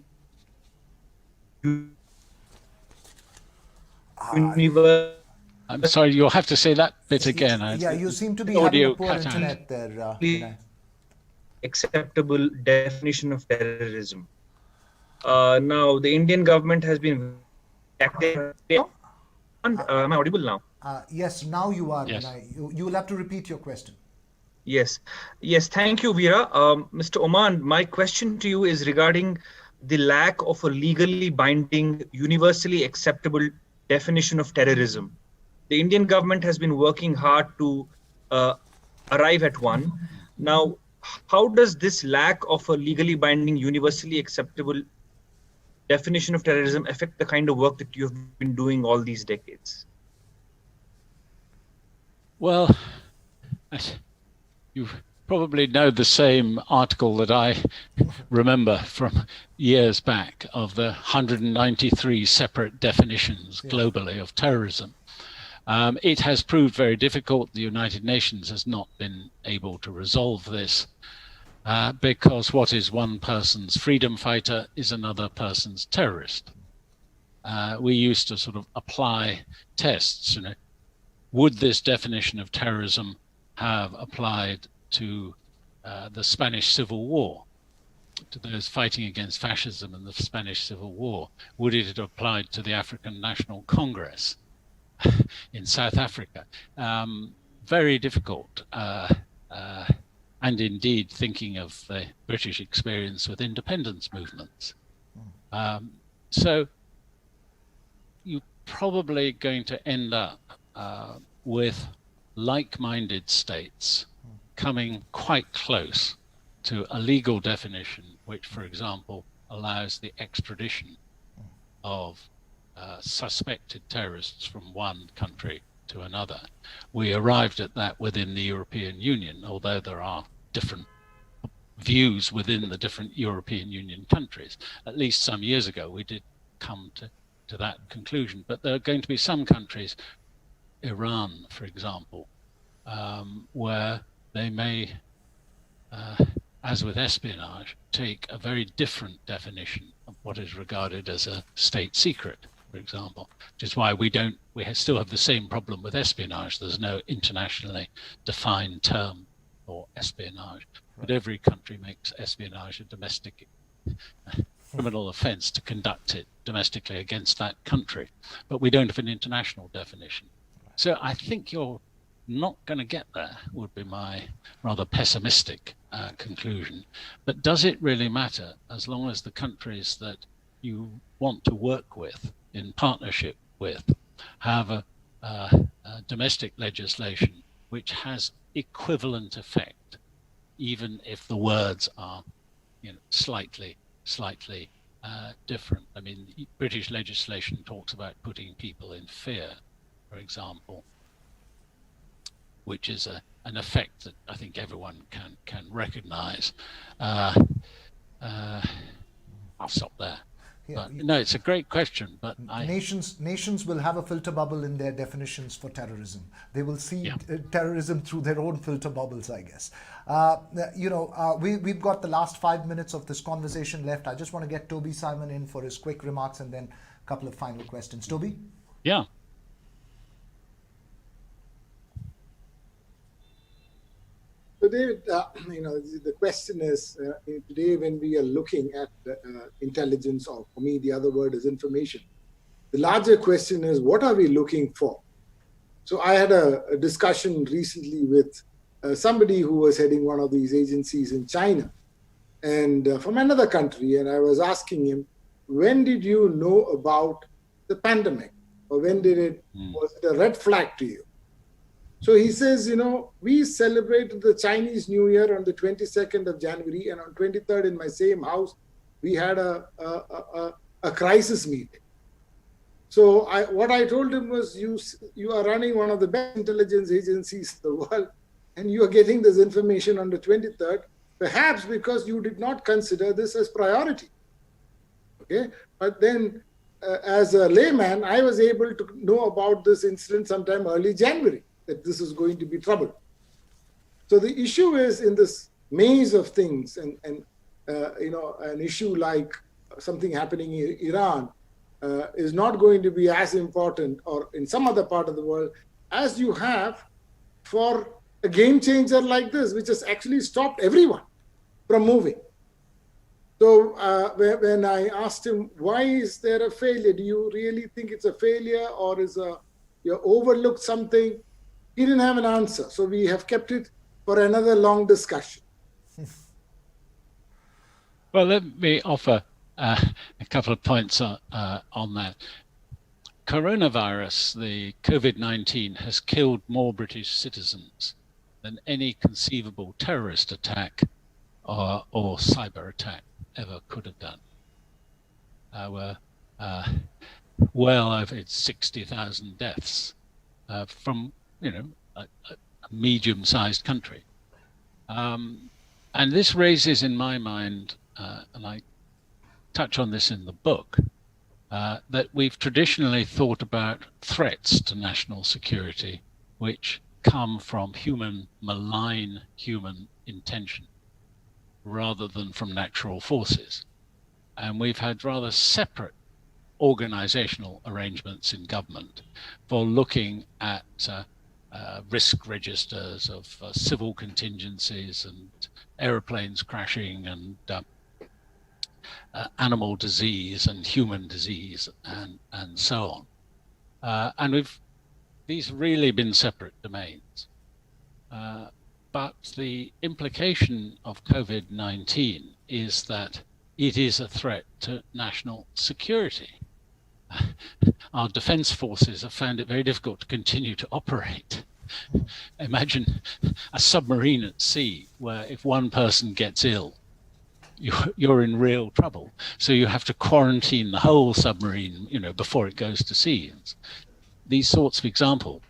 I'm sorry, you'll have to say that bit again.
You seem to be having a poor internet there, Vinay.
Acceptable definition of terrorism. Now, the Indian government has been active. Am I audible now?
Yes, now you are.
Yes.
Vinay. You will have to repeat your question.
Yes. Thank you, Veera. Mr. Oman, my question to you is regarding the lack of a legally binding, universally acceptable definition of terrorism. The Indian government has been working hard to arrive at one. Now, how does this lack of a legally binding, universally acceptable definition of terrorism affect the kind of work that you've been doing all these decades?
Well, you probably know the same article that I remember from years back of the 193 separate definitions globally of terrorism. It has proved very difficult. The United Nations has not been able to resolve this because what is one person's freedom fighter is another person's terrorist. We used to sort of apply tests, would this definition of terrorism have applied to the Spanish Civil War, to those fighting against fascism in the Spanish Civil War? Would it have applied to the African National Congress in South Africa? Very difficult. And indeed, thinking of the British experience with independence movements. So you're probably going to end up with like-minded states coming quite close to a legal definition, which, for example, allows the extradition of suspected terrorists from one country to another. We arrived at that within the European Union, although there are different views within the different European Union countries. At least some years ago, we did come to that conclusion. But there are going to be some countries, Iran, for example, where they may, as with espionage, take a very different definition of what is regarded as a state secret, for example, which is why we still have the same problem with espionage. There's no internationally defined term for espionage, but every country makes espionage a domestic criminal offense to conduct it domestically against that country, but we don't have an international definition. So I think you're not going to get there, would be my rather pessimistic conclusion. But does it really matter, as long as the countries that you want to work with, in partnership with, have a domestic legislation which has equivalent effect, even if the words are slightly different? I mean, British legislation talks about putting people in fear, for example, which is an effect that I think everyone can recognize. I'll stop there.
Yeah,
no, it's a great question, but
nations will have a filter bubble in their definitions for terrorism. They will see terrorism through their own filter bubbles, I guess. We've got the last 5 minutes of this conversation left. I just want to get Toby Simon in for his quick remarks and then a couple of final questions. Toby?
Yeah.
David, the question is today when we are looking at intelligence, or for me, the other word is information. The larger question is, what are we looking for? So I had a discussion recently with somebody who was heading one of these agencies in China and from another country. And I was asking him, when did you know about the pandemic? Or when was it a red flag to you? So he says, we celebrated the Chinese New Year on the 22nd of January, and on 23rd in my same house, we had a crisis meeting. So what I told him was, you are running one of the best intelligence agencies in the world, and you are getting this information on the 23rd, perhaps because you did not consider this as priority. Okay, but then as a layman, I was able to know about this incident sometime early January, that this is going to be trouble. So the issue is in this maze of things, and an issue like something happening in Iran is not going to be as important, or in some other part of the world, as you have for a game changer like this, which has actually stopped everyone from moving. So when I asked him, why is there a failure? Do you really think it's a failure, or you overlooked something? He didn't have an answer. So we have kept it for another long discussion.
Well, let me offer a couple of points on that. Coronavirus, the COVID-19, has killed more British citizens than any conceivable terrorist attack or cyber attack ever could have done. We're well over 60,000 deaths from a medium-sized country, and this raises in my mind, and I touch on this in the book, that we've traditionally thought about threats to national security which come from malign human intention rather than from natural forces. And we've had rather separate organizational arrangements in government for looking at risk registers of civil contingencies and aeroplanes crashing and animal disease and human disease and so on. And these have really been separate domains. But the implication of COVID-19 is that it is a threat to national security. Our defense forces have found it very difficult to continue to operate. Imagine a submarine at sea where if one person gets ill, you're in real trouble. So you have to quarantine the whole submarine, before it goes to sea. These sorts of examples.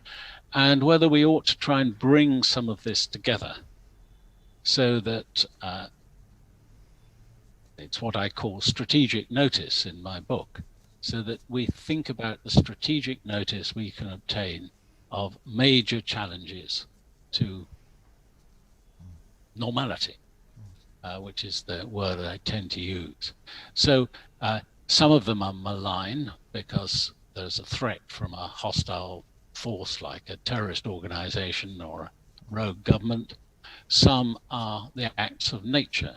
And whether we ought to try and bring some of this together so that it's what I call strategic notice in my book, so that we think about the strategic notice we can obtain of major challenges to normality, which is the word I tend to use. So some of them are malign because there's a threat from a hostile force like a terrorist organization or a rogue government. Some are the acts of nature,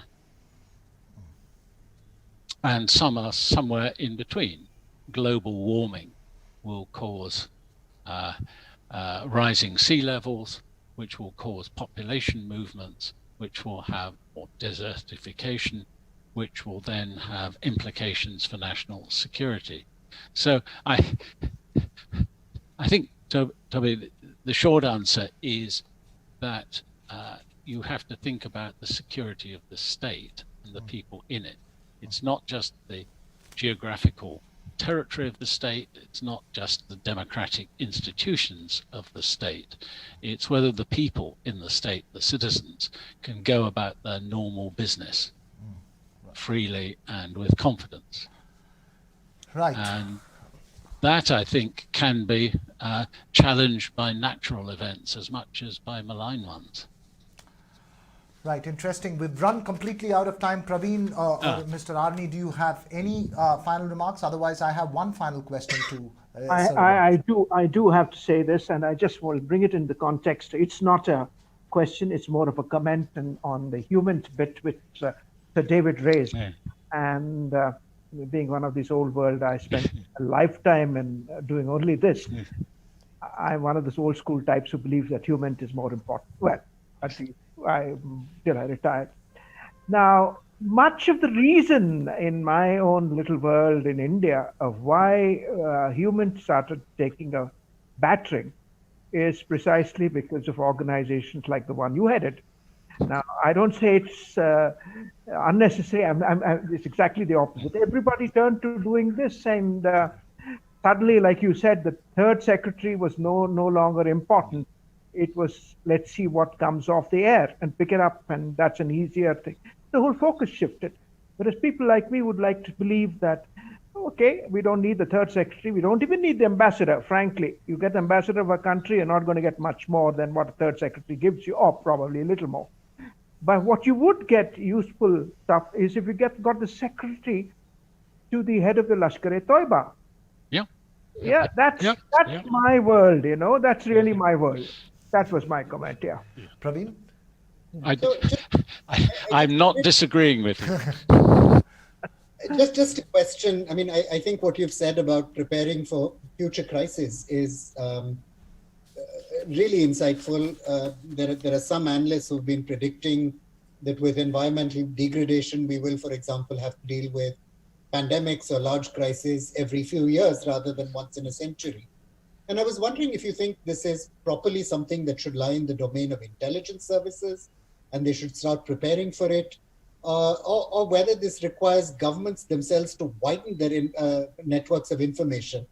and some are somewhere in between. Global warming will cause rising sea levels, which will cause population movements, which will have more desertification, which will then have implications for national security. So I think, Toby, the short answer is that you have to think about the security of the state and the people in it. It's not just the geographical territory of the state, it's not just the democratic institutions of the state, it's whether the people in the state, the citizens, can go about their normal business freely and with confidence.
Right.
And that, I think, can be challenged by natural events as much as by malign ones.
Right, interesting. We've run completely out of time. Praveen or Mr. Arni, do you have any final remarks? Otherwise, I have one final question to
I do have to say this, and I just will bring it in the context. It's not a question. It's more of a comment on the human bit which Sir David raised.
Yeah.
And being one of these old world, I spent a lifetime in doing only this. I'm one of those old school types who believes that human is more important. Well, at least till I retired. Now, much of the reason in my own little world in India of why humans started taking a battering is precisely because of organizations like the one you headed. Now, I don't say it's unnecessary. It's exactly the opposite. Everybody turned to doing this, and suddenly, like you said, the third secretary was no longer important. It was, let's see what comes off the air and pick it up, and that's an easier thing. The whole focus shifted. Whereas people like me would like to believe that, okay, we don't need the third secretary. We don't even need the ambassador, frankly. You get the ambassador of a country, you're not going to get much more than what a third secretary gives you, or probably a little more. But what you would get useful stuff is if you got the secretary to the head of the Lashkar-e-Toiba. Yeah, that's my world, that's really my world. That was my comment, yeah.
Praveen?
I'm not disagreeing with you.
Just a question. I mean, I think what you've said about preparing for future crises is really insightful. There are some analysts who've been predicting that with environmental degradation, we will, for example, have to deal with pandemics or large crises every few years rather than once in a century. And I was wondering if you think this is properly something that should lie in the domain of intelligence services and they should start preparing for it, or whether this requires governments themselves to widen their networks of information.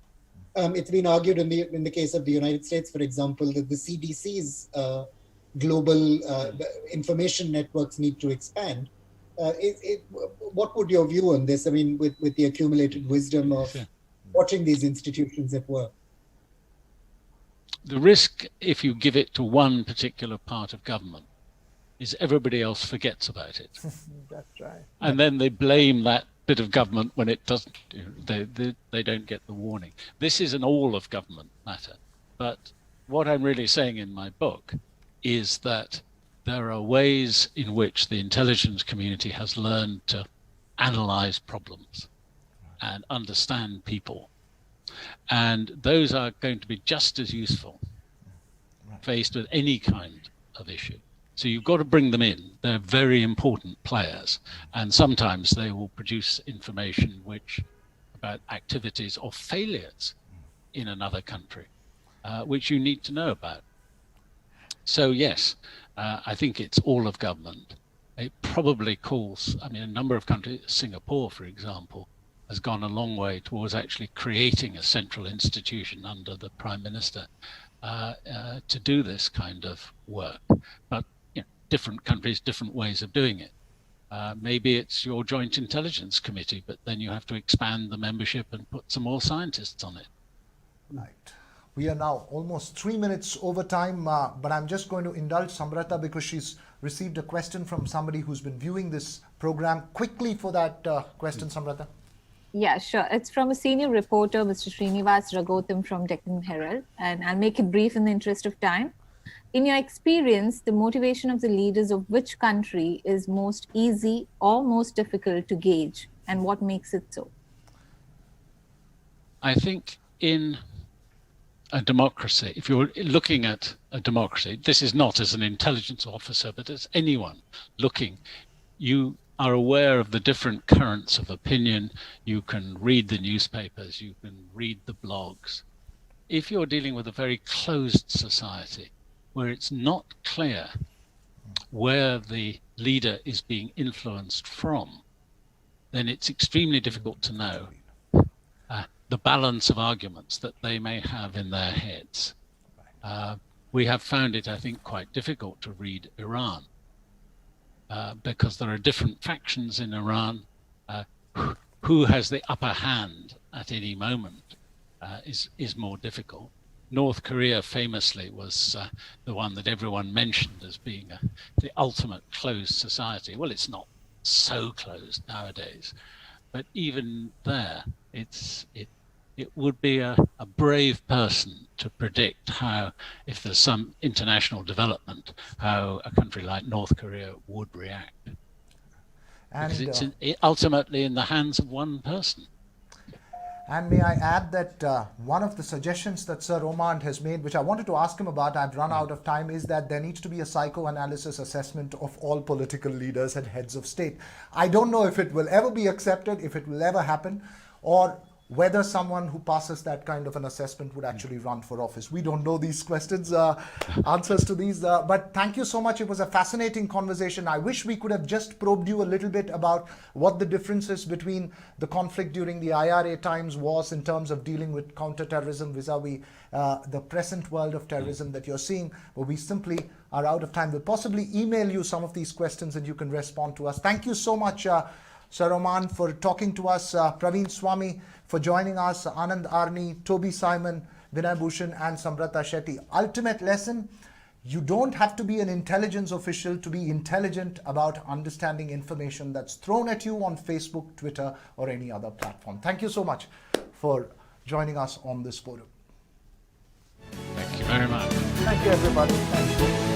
It's been argued in the case of the United States, for example, that the CDC's global information networks need to expand. What would your view on this? I mean, with the accumulated wisdom of watching these institutions at work?
The risk, if you give it to one particular part of government, is everybody else forgets about it.
That's right.
And then they blame that bit of government when it doesn't. They don't get the warning. This is an all of government matter. But what I'm really saying in my book is that there are ways in which the intelligence community has learned to analyze problems and understand people. And those are going to be just as useful faced with any kind of issue. So you've got to bring them in. They're very important players. And sometimes they will produce information about activities or failures in another country, which you need to know about. So yes, I think it's all of government. It probably calls, a number of countries, Singapore, for example, has gone a long way towards actually creating a central institution under the Prime Minister to do this kind of work. But different countries, different ways of doing it. Maybe it's your Joint Intelligence Committee, but then you have to expand the membership and put some more scientists on it.
Right. We are now almost 3 minutes over time, but I'm just going to indulge Samrata because she's received a question from somebody who's been viewing this program. Quickly for that question, Samrata.
Yeah, sure. It's from a senior reporter, Mr. Srinivas Ragotham from Deccan Herald, and I'll make it brief in the interest of time. In your experience, the motivation of the leaders of which country is most easy or most difficult to gauge, and what makes it so?
I think in a democracy, if you're looking at a democracy, this is not as an intelligence officer, but as anyone looking, you are aware of the different currents of opinion. You can read the newspapers, you can read the blogs. If you're dealing with a very closed society, where it's not clear where the leader is being influenced from, then it's extremely difficult to know the balance of arguments that they may have in their heads. We have found it, I think, quite difficult to read Iran because there are different factions in Iran. Who has the upper hand at any moment is more difficult. North Korea famously was the one that everyone mentioned as being the ultimate closed society. Well, it's not so closed nowadays, but even there, it would be a brave person to predict how, if there's some international development, how a country like North Korea would react. Because it's ultimately in the hands of one person.
And may I add that one of the suggestions that Sir Omand has made, which I wanted to ask him about, I've run out of time, is that there needs to be a psychoanalysis assessment of all political leaders and heads of state. I don't know if it will ever be accepted, if it will ever happen, or whether someone who passes that kind of an assessment would actually run for office. We don't know these questions, answers to these, but thank you so much. It was a fascinating conversation. I wish we could have just probed you a little bit about what the differences between the conflict during the IRA times was in terms of dealing with counterterrorism vis-a-vis the present world of terrorism that you're seeing, but we simply are out of time. We'll possibly email you some of these questions and you can respond to us. Thank you so much, Sir Omand, for talking to us, Praveen Swami for joining us, Anand Arni, Toby Simon, Vinay Bhushan and Samrata Shetty. Ultimate lesson, you don't have to be an intelligence official to be intelligent about understanding information that's thrown at you on Facebook, Twitter or any other platform. Thank you so much for joining us on this forum.
Thank you very much.
Thank you, everybody. Thank you.